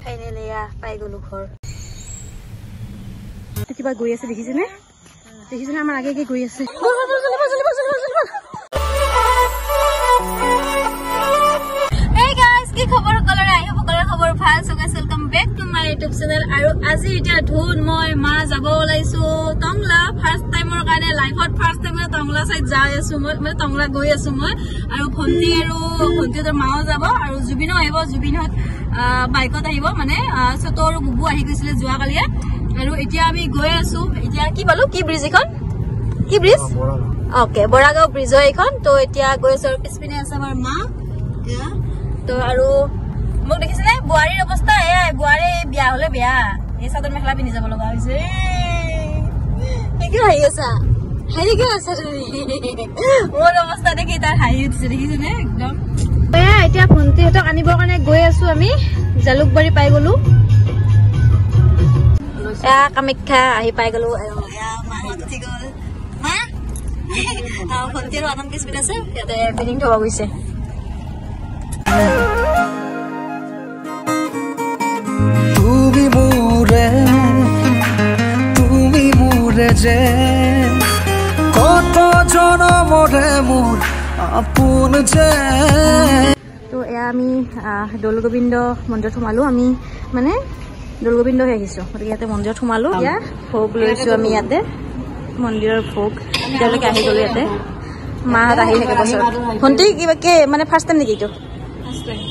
Finally পাই গলো ঘৰ কিবা গৈ আছে দেখিছেনে আমাৰ আগে আগে গৈ আছে Hey guys কি খবৰ সকলোৰে আই সকলোৰে খবৰ ভাল so guys welcome back to my YouTube channel আৰু আজি এটা ধুন মই মা যাব ওলাইছো টংলা ফাৰ্স্ট টাইমৰ কাৰণে লাইফত ফাৰ্স্ট টাইমে টংলা সাইড যাই আছো মই মানে টংলা গৈ আছো মই আৰু ভন্টিৰ মাও যাব আৰু জুবিনো আহিব জুবিনত বাইকত আহিব মানে সতৰ বুবু আহি গৈছিলে যোৱা কালিয়া আৰু এতিয়া আমি গৈ আছো এতিয়া কি বলো কি ব্ৰিজ এখন কি ব্ৰিজ ওকে বৰাগাঁও ব্ৰিজ এখন তো এতিয়া গৈ আছো পিছপিনে আছে আমাৰ মা তো আৰু মোক দেখিছে নে বুৱাৰীৰ অৱস্থা বুৱাৰী বিয়া হলে বিয়া এই চাদৰ মেখেলা পিন্ধি যাব লগা হৈছে কি হাঁহি আছা হাঁহি কি আছা তুমি মোৰ অৱস্থা দেখি তাৰ হাঁহি উঠিছে দেখিছে নে একদম এতিয়া ভন্টিহঁতক আনিবৰ কাৰণে গৈ আছো আমি জালুকবাৰী পাই গলো কামাখ্যা আহি পাই গলো ভন্টিৰ আনন্দ পিছপিন আছে ইয়াতে বেডিং থব গৈছে তুমি মোরে যে কত জনমরে মোর আপোন যে তো এয়া আমি দৌলগোবিন্দ মন্দিৰত সোমালো আমি মানে দৌলগোবিন্দ হৈ আহিছো গতিকে ইয়াতে মন্দিৰত সোমালো এতিয়া ভোগ লৈছো আমি ইয়াতে মন্দিৰৰ ভোগ এতিয়ালৈকে আহি গলো ইয়াতে মাহঁত আহি থাকে বছৰ ভন্টি কিবা কে মানে ফাৰ্ষ্ট টাইম নেকি এইটো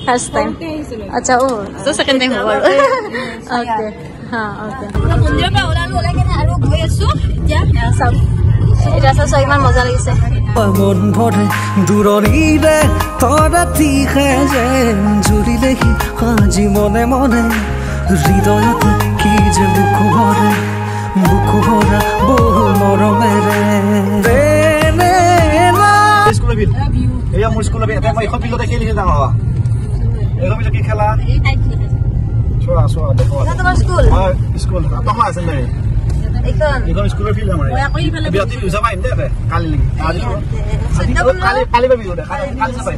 First time. Acha oh, so second time hobo. Okay. Ha, okay. Mondir pa ola kene aru goi asu. এতিয়া সব এটা সব ইমান মজা লাগিছে। মন ভরে দূরনিরে তোরা তিখে যে জুড়িলেহি আজি মনে মনে হৃদয়তে কি যে বুক ভরা বহু মরমেরে নে না স্কুলে বিল এয়া মোৰ স্কুলে বিল এটা মই এখন বিলতে খেলি যাওঁ এরকম কি খেলা সোয়া দেখো তোমার স্কুল স্কুল তখন আছে না এখন স্কুলের ফিল্ড আমার বিয়াতি যাবা ইন দে কালি কালি ভাবি ওটা কালি যাবা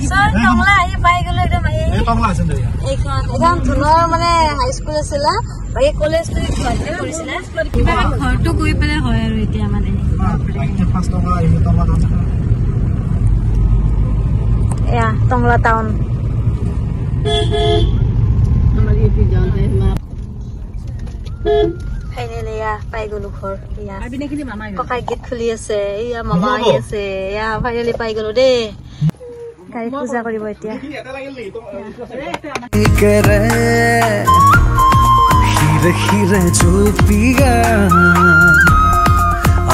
স্যার টংলা আই পাই গেল এটা ভাই এই টংলা আছে না এখন ধুনৰ মানে হাই স্কুল আছিল বাকি কলেজ গুৱাহাটীতে কৰিছিল ঘৰটো গৈ পেলাই হয় আৰু এতিয়া মানে ফাৰ্ষ্ট টংলা এই টংলা या टंगला टाउन फाइनली या पाइ गलो घर या ककाई गेट खुली আছে ইয়া মামা আহি আছে ইয়া ফাইনলি পাই গলো দে গাড়ী পূজা কৰিব এতিয়া হিৰে হিৰে চুপিয়া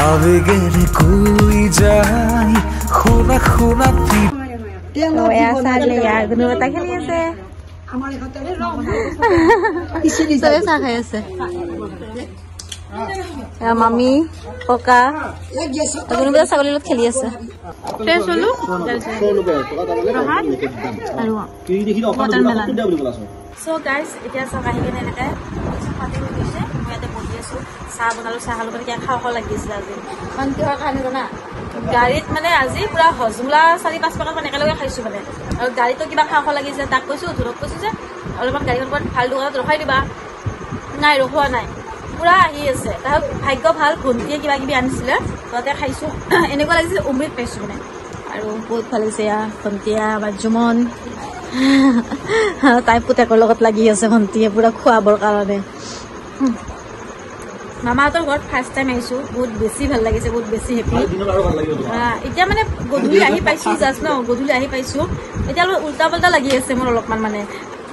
আবেগেৰে কই যায় খুনা খুনা तो या साले यार गुनु बता खेली আছে আমারে খাতারে রং সবে সা খাই আছে या मामी কোকা গুनु বতা ছাগলী লগত খেলি আছে ফ্রেশ হলো আৰু কি দেখি সো গাইস এতিয়া সব আহি গনে এটা পাতে গৈছে মই ইয়াতে বহি আছো চাহ বনালো চাহ খালো মানে কি খাও লাগিছিল আজি কাৰণ কি হয় খানো না গাড়ীত মানে আজি পুৰা হজমলা 4-5 টকা মানে একেলগে খাইছো মানে আৰু গাড়ীটো কিবা খাও লাগিছে তাক কৈছো ধৰক কৈছো যে অলপমান গাড়ীখন ক'ত ভাল দোকানত ৰখাই দিবা নাই ৰখোৱা নাই পুৰা আহি আছে তাৰ ভাগ্য ভাল ভন্টিয়ে কিবা কিবি আনিছিলে তাতে খাইছো এনেকুৱা লাগিছে অমৃত পাইছো মানে আৰু বহুত ভাল লাগিছে ভন্টিয়া বাজুমন তাই পুতেকৰ লগত লাগি আছে ভন্টিয়ে পুৰা খোৱাবৰ কাৰণে মামাহঁতৰ ঘৰত ফাৰ্ষ্ট টাইম আহিছো বহুত বেছি ভাল লাগিছে বহুত বেছি হেপি এতিয়া মানে গধূলি আহি পাইছো জাষ্ট ন গধূলি আহি পাইছো এতিয়া অলপ উল্টা পাল্টা লাগি আছে মোৰ অলপমান মানে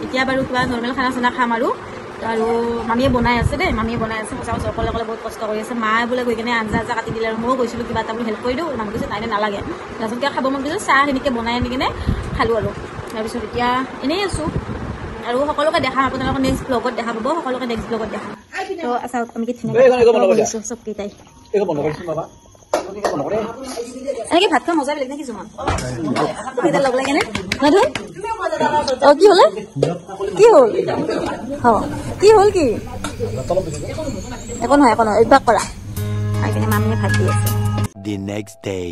এতিয়া বাৰু কিবা নৰ্মেল খানা চানা খাম আৰু মামীয়ে বনাই আছে দেই মামীয়ে বনাই আছে সঁচা অকলে অকলে বহুত কষ্ট কৰি আছে মায়ে বোলে গৈ কিনে আঞ্জা কাটি দিলে আৰু ময়ো গৈছিলোঁ কিবা এটা বোলে হেল্প কৰি দিওঁ মানুহ কৈছে নাই নালাগে তাৰপিছত কিয় খাব মন গৈছে চাহ সেনেকৈ বনাই আনি কিনে খালোঁ আৰু তাৰপিছত এতিয়া এনেই আছোঁ আৰু সকলোকে দেখাম আপোনালোকে নেক্সট ব্লগত দেখা পাব সকলোকে নেক্সট ব্লগত দেখাম তো আচ্ছা আমি কি ধুনীয়াকৈ চব কেইটাই এনেকে ভাত খোৱা মজা বেলেগ নেকি জুমন কেইটা লগ লাগে নে নাধুন অ কি হল কি হল কি একো নহয় অভ্যাস কৰা আহি পিনে মামীয়ে ভাত দি আছে the next day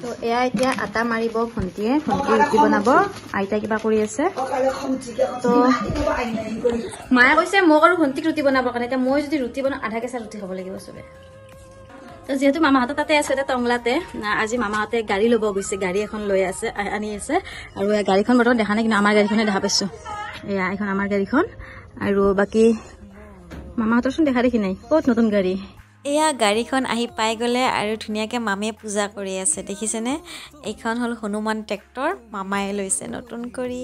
তো এয়া এতিয়া আটা মাৰিব ভণ্টিয়ে ৰুটি বনাব আইতা কিবা কৰি আছে তো মায়ে কৈছে মোক আৰু ভণ্টিক ৰুটি বনাবৰ কাৰণে এতিয়া মই যদি ৰুটি বনাওঁ আধা কেঁচা ৰুটি খাব লাগিব চবে তো যেহেতু মামাহঁতৰ তাতে আছে এতিয়া টংলাতে আজি মামাহঁতে গাড়ী ল'ব গৈছে গাড়ী এখন লৈ আছে আনি আছে আৰু গাড়ীখন বৰ্তমান দেখা নাই কিন্তু আমাৰ গাড়ীখনে দেখা পাইছোঁ এয়া এইখন আমাৰ গাড়ীখন আৰু বাকী মামাহঁতৰচোন দেখা দেখি নাই ক'ত নতুন গাড়ী এয়া গাড়ীখন আহি পাই গ'লে আৰু ধুনীয়াকৈ মামীয়ে পূজা কৰি আছে দেখিছেনে এইখন হ'ল হনুমান ট্ৰেক্টৰ মামায়ে লৈছে নতুন কৰি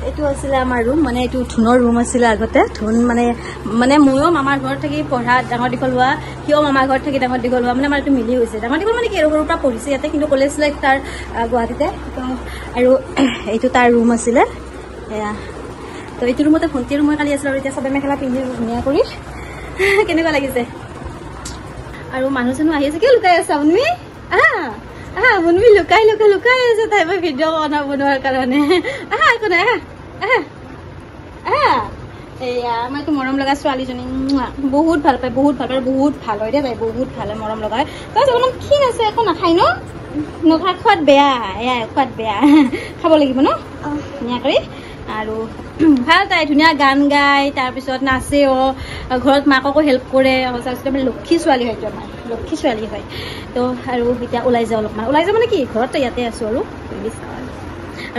এইটো আছিলে আমাৰ ৰুম মানে এইটো ধুনৰ ৰুম আছিলে আগতে ধুন মানে ময়ো মামাৰ ঘৰত থাকি পঢ়া ডাঙৰ দীঘল হোৱা সিও মামাৰ ঘৰত থাকি ডাঙৰ দীঘল হোৱা মানে আমাৰ এইটো মিলি হৈছে ডাঙৰ দীঘল মানে কি সৰুৰ পৰা পঢ়িছে ইয়াতে কিন্তু কলেজ লাইফ তাৰ গুৱাহাটীতে আৰু এইটো তাৰ ৰুম আছিলে এয়া তো এইটো ৰুমতে ভণ্টি আৰু মই কালি আছিলোঁ আৰু এতিয়া চবে মেখেলা পিন্ধি ধুনীয়া কৰি কেনেকুৱা লাগিছে আৰু মানুহ চানুহ আহি আছে কিয় লুকাই আছা আপুনি মুনমি লুকাই আছে তাই মই ভিডিঅ' বনোৱাৰ কাৰণে একো নাই এয়া আমাৰ এইটো মৰম লগা ছোৱালীজনী বহুত ভাল পায় বহুত ভাল হয় দেই তাই বহুত ভাল হয় মৰম লগা হয় তাৰপিছত অলপমান ক্ষীণ আছে একো নাখায় নখা খোৱাত বেয়া এয়া খোৱাত বেয়া খাব লাগিব ন ধুনীয়া কৰি আৰু ভাল তাই ধুনীয়া গান গায় তাৰপিছত নাচেও ঘৰত মাককো হেল্প কৰে সঁচা লক্ষী ছোৱালী হয়তো আমাৰ লক্ষী ছোৱালী হয় তো আৰু এতিয়া ওলাই যাওঁ অলপমান ওলাই যাওঁ মানে কি ঘৰতো ইয়াতে আছোঁ আৰু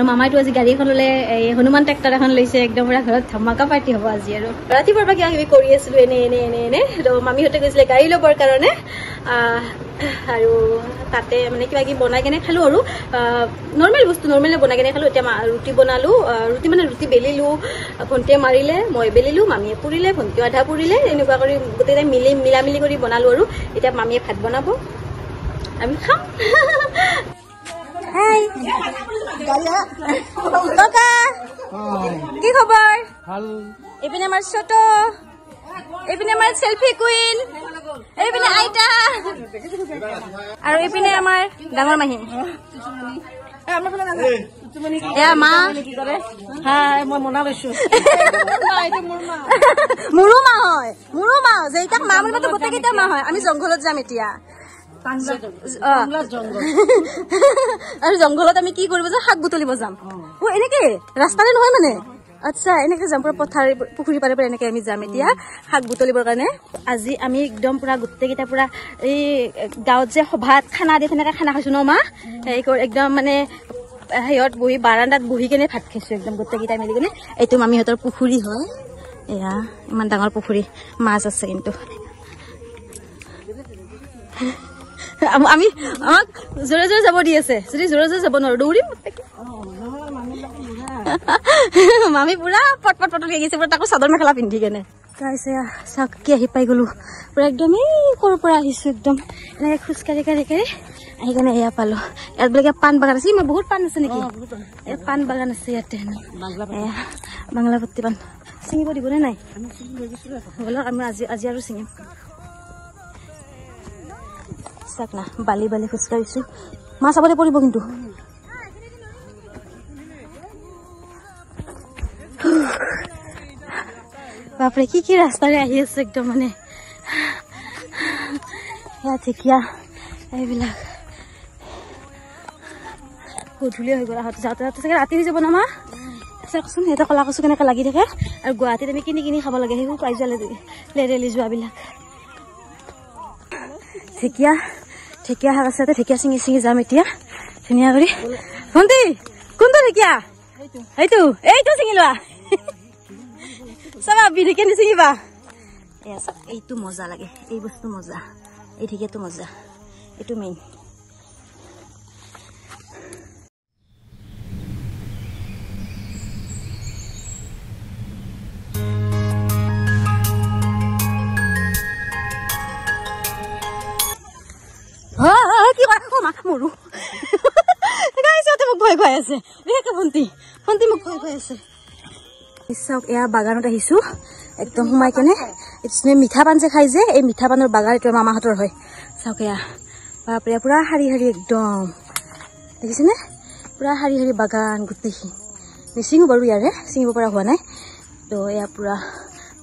মামাইতো আজি গাড়ী এখন ল'লে এই হনুমান ট্ৰেক্টৰ এখন লৈছে একদম পুৰা ঘৰত ধমাকা পাৰ্টি হ'ব আজি আৰু ৰাতিপুৱাৰ পৰা কিবা কিবি কৰি আছিলোঁ এনে তো মামীহঁতে গৈছিলে গাড়ী ল'বৰ কাৰণে আৰু তাতে মানে কিবা কিবি বনাই কেনে খালোঁ আৰু নৰ্মেল বস্তু নৰ্মেলি বনাই কেনে খালোঁ এতিয়া ৰুটি বনালোঁ ৰুটি বেলিলোঁ ভণ্টিয়ে মাৰিলে মই বেলিলোঁ মামীয়ে পুৰিলে ভণ্টিও আধা পুৰিলে এনেকুৱা কৰি গোটেইটাই মিলামিলি কৰি বনালোঁ আৰু এতিয়া মামীয়ে ভাত বনাব আমি খাম হাই ককা কি খবৰ এইপিনে আমাৰ ছোট এইপিনে আমাৰ সেলফি কুইন এইপিনে আইতা আৰু এইপিনে আমাৰ ডাঙৰ মাহী এয়া মা মই মনা লৈছো মোৰো মা হয় যেইটাক মা বুলি মাতো গোটেইকেইটা মা হয় আমি জংঘলত যাম এতিয়া আৰু জংঘলত আমি কি কৰিব যাম শাক বুটলিব যাম এনেকে ৰাস্তাৰে নহয় মানে আচ্ছা এনেকে যাম পুৰা পথাৰ পুখুৰী পাৰে এনেকে আমি যাম এতিয়া শাক বুটলিবৰ কাৰণে আজি আমি একদম পুৰা গোটেইকেইটা পুৰা এই গাঁৱত যে সভাত খানা দিয়ে তেনেকে খানা খাইছো ন মা একদম মানে সিহঁত বহি বাৰান্দাত বহি কেনে ভাত খাইছো একদম গোটেইকেইটা মিলি কেনে এইটো মামীহঁতৰ পুখুৰী হয় এয়া ইমান ডাঙৰ পুখুৰী মাছ আছে কিন্তু আমি আমাক জোৰে জোৰে যাব দি আছে যদি জোৰে জোৰে যাব নোৱাৰো দৌৰিম মামী পুৰা পট গৈছে তাকো চাদৰ মেখেলা পিন্ধি কেনে তাৰপিছত চাওক কি আহি পাই গলো পুৰা একদম এই সৰুৰ পৰা আহিছো একদম এনেকে খোজকাঢ়ি কাঢ়ি আহি কেনে এয়া পালো ইয়াত বোলে পাণ বাগান আছে মই বহুত পাণ আছে নেকি পাণ বাগান আছে ইয়াতে বাংলাপট্টি পাণ ছিঙিব দিবনে নাই বলক আমি আজি আৰু ছিঙিম চাক না বালি খোজকাঢ়িছো মাছ চাবলে পৰিব কিন্তু বাপৰে কি ৰাস্তাৰে আহি আছে একদম মানে ঠিকিয়া এইবিলাক গধূলি হৈ গ'ল যাওঁতে চাগে ৰাতি হৈ যাব ন মা চাওকচোন সিহঁতে কলা কচু কেনেকে লাগি থাকে আৰু গুৱাহাটীত আমি কিনি খাব লাগে সেইবোৰ পাই যোৱা লেৰেলি যোৱাবিলাক ঢেকীয়া শাক আছে ঢেকীয়া ছিঙি যাম এতিয়া ধুনীয়া কৰি ভণ্টি কোনটো ঢেকীয়া এইটো ছিঙি লোৱা চাবা বিধিকে নিছিঙিবা এইটো মজা লাগে এই বস্তু মজা এই ঢেকীয়াটো মজা এইটো মেইন কি মৰু মোক ভয় আছে ভণ্টি মোক ভয় আছে চাওক এয়া বাগানত আহিছো একদম সোমাই কেনে মিঠা পাণ যে খাই যে এই মিঠা পাণৰ বাগান এইটো মামাহঁতৰ হয় চাওক এয়া বাপৰে পুৰা শাৰী একদম দেখিছেনে পুৰা শাৰী বাগান গোটেইখিনি নিচিঙো বাৰু ইয়াৰে ছিঙিব পৰা হোৱা নাই তো এয়া পুৰা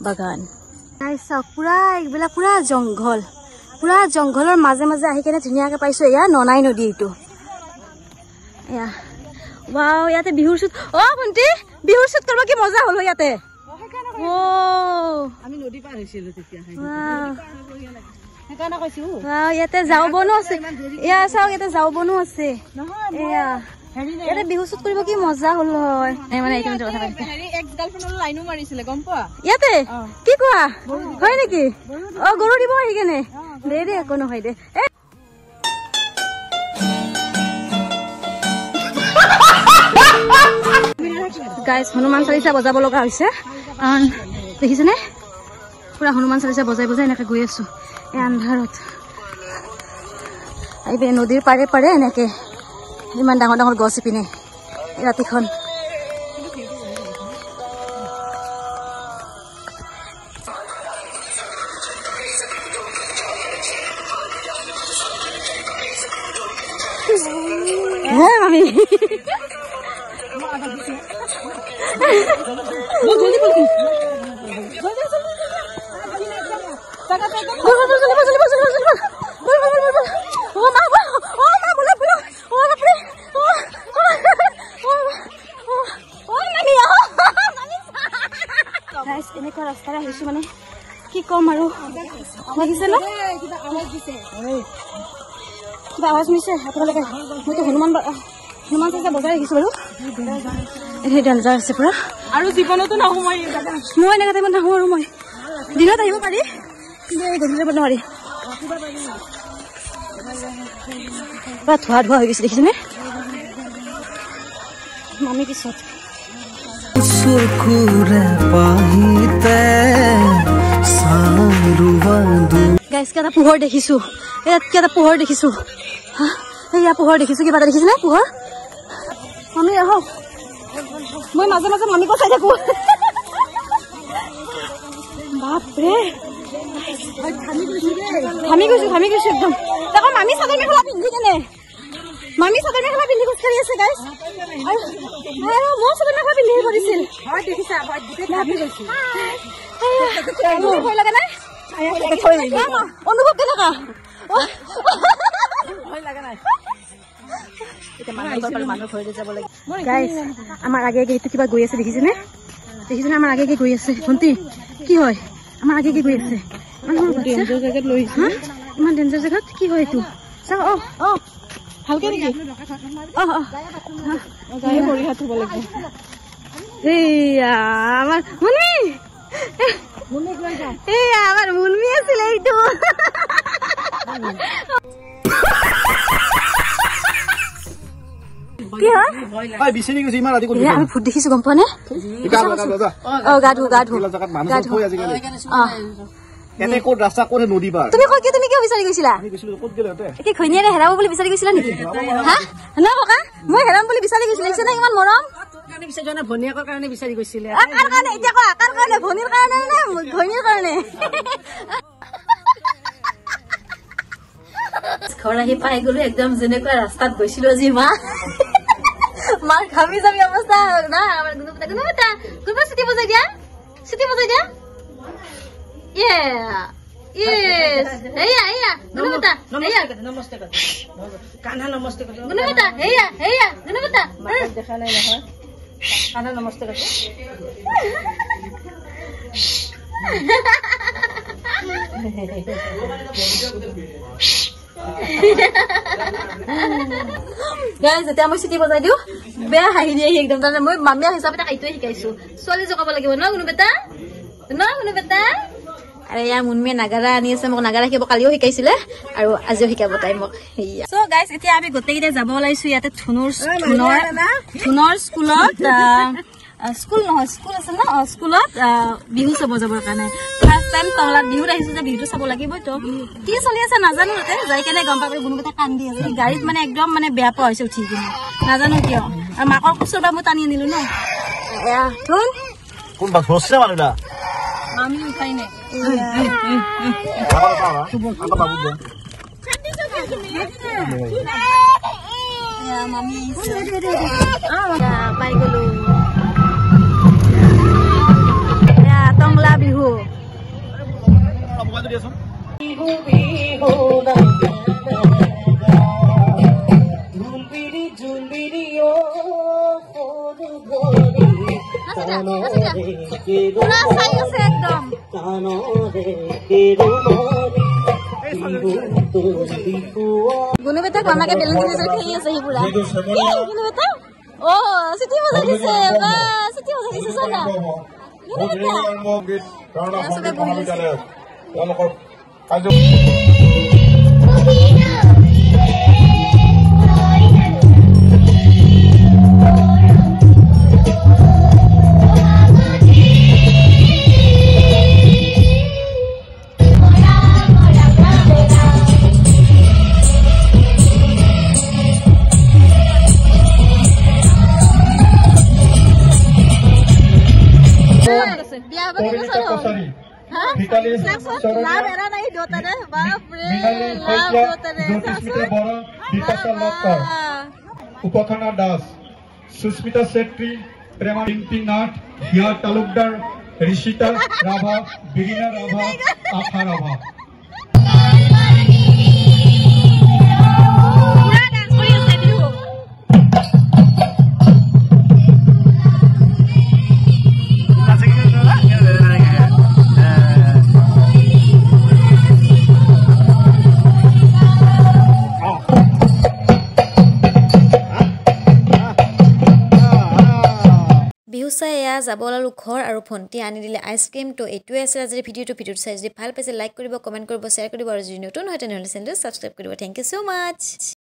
বাগান চাওক পুৰা এইবিলাক পুৰা জংঘল পুৰা জংঘলৰ মাজে মাজে আহি কেনে ধুনীয়াকে পাইছো এয়া ননাই নদী এইটো এয়া ৱাও ইয়াতে বিহুৰ শুট ভন্টি বিহুৰ শুট কৰিব কি মজা হল ইয়াতে আমি নদী পাৰ হৈছিলো তেতিয়া ইয়াতে যাও বনো আছে এয়া চাওক ইয়াতে যাও বনো আছে এয়া ইয়াতে বিহু শুট কৰিব কি মজা হল হয় মানে এইটো কথা কৈছে এক্স গাৰ্লফ্ৰেণ্ডৰ লাইনো মাৰিছিলে গম পোৱা ইয়াতে কি কোৱা হয় নেকি গৰু দিব আহি কেনে দে একো নহয় দে গাইজ হনুমান চালিচা বজাব লগা হৈছে কাৰণ দেখিছেনে পুৰা হনুমান চালিচা বজাই বজাই এনেকে গৈ আছো এই আন্ধাৰত আহিবে নদীৰ পাৰে পাৰে এনেকে ইমান ডাঙৰ ডাঙৰ গছ ইপিনে ৰাতিখন মামি এনেকুৱা ৰাস্তাৰে আহিছো মানে কি কম আৰু দেখিছে ন কিবা আৱাজ শুনিছে আপোনালোকে মইতো হনুমান চালিচা বজাই ৰাখিছো বাৰু এই ডেঞ্জাৰ আছে পুৰা আৰু জীৱনতো নাহো মই এনেকুৱা টাইমত নাহো আৰু মই দিনত আহিব পাৰি কিন্তু গধূলি যাব নোৱাৰি পুৰা ধোৱা ধোৱা হৈ গৈছে দেখিছেনে মামি পিছত গাইজ কিবা এটা পোহৰ দেখিছো ইয়াত কিবা এটা পোহৰ দেখিছো এয়া পোহৰ দেখিছো কিবা এটা দেখিছেনে পোহৰ মামি আহক মই মাজে মাজে মামিক চাই থাকো বাপৰে ঘামি গৈছো একদম তাকো মামি চাদৰ মেখেলা পিন্ধি কেনে মামি চাদৰ মেখেলা পিন্ধি খোজ কাঢ়ি আছে গাইজ আৰু মই চাদৰ মেখেলা পিন্ধি কৰিছিল ভয় লগা নাই অনুভৱ কেনেকুৱা আমাৰ আগে আগে এইটো কিবা গৈ আছে দেখিছেনে আমাৰ আগে আগে গৈ আছে ভন্টি কি হয় আমাৰ আগে আগে গৈ আছে ইমান ডেঞ্জাৰ জেগাত কি হয় এইটো চাওঁ ভালকে নেকি এয়া আমাৰ আমাৰ মুনমি আছিলে এইটো আমি ভূত দেখিছো গম পোৱা নে গা ধু তুমি কিয় বিচাৰি গৈছিলা কি ঘৈণীয়েৰে হেৰাব বুলি বিচাৰি গৈছিলা নেকি ন ককা মই হেৰাম বুলি বিচাৰি গৈছিলো ইমান মৰম ভনীয়েকৰ কাৰণে বিচাৰি গৈছিলে ভনীৰ কাৰণে নে ঘৈণীৰ কাৰণে ঘৰ আহি পাই গলো একদম যেনেকুৱা ৰাস্তাত গৈছিলো আজি মাৰ ঘামি যাবি অৱস্থা না আমাৰ কোনোবা চিটি বজাই দিয়া দেখা নাই নহয় কানা নমস্তে যেতিয়া মই চিটি বজাই দিওঁ বেয়া হাঁহি দিয়ে একদম তাৰমানে মই মামীয়া হিচাপে তাক এইটোৱে শিকাইছো ছোৱালী জগাব লাগিব ন কোনো বেটা আৰু ইয়াৰ মুনমিয়ে নাগাৰা আনি আছে মোক নাগাৰা শিকাব কালিও শিকাইছিলে আৰু আজিও শিকাব তাই মোক চ' গাইজ এতিয়া আমি গোটেইকেইটা যাব ওলাইছো ইয়াতে ধুনুৰ স্কুলত স্কুল আছে ন স্কুলত বিহু চাব যাবৰ কাৰণে ফাৰ্ষ্ট টাইম টংলাত বিহুত আহিছো যে বিহুটো চাব লাগিবই তো কি চলি আছে নাজানো তাতে যাই কেনে গম পাব গুণকেইটা কান্দি আছে গাড়ীত মানে একদম মানে বেয়া পোৱা হৈছে উঠি কিনে নাজানো কিয় আৰু মাকৰ কোচৰ পৰা মই টানি আনিলো ন মামি উঠাই নাই পাই গলো টংলা বিহু পুৰা চাই আছে একদম গুণু বেটাক মামাকে বেলুন কিনি খেলি আছে সি পুৰা গুণু বেটা অ চিটি বজাই দিছে বা চিটি বজাই দিছে চোনা গুণু বেটা উপখানা দাস সুস্মিতা ছেত্ৰী প্ৰেমা ৰিম্পী নাথ হিয়া তালুকদাৰ ঋষিতা ৰাভা বিৰিনা ৰাভা আশা ৰাভা বিহু চাই এয়া যাব ওলালো ঘৰ আৰু ভণ্টি আনি দিলে আইচক্ৰীম তো এইটোৱে আছিল আজিৰ ভিডিঅ'টো চাই যদি ভাল পাইছে লাইক কৰিব কমেণ্ট কৰিব শ্বেয়াৰ কৰিব আৰু যদি নতুন হয় তেনেহ'লে চেনেলটো ছাবস্ক্ৰাইব কৰিব থেংক ইউ ছ' মাছ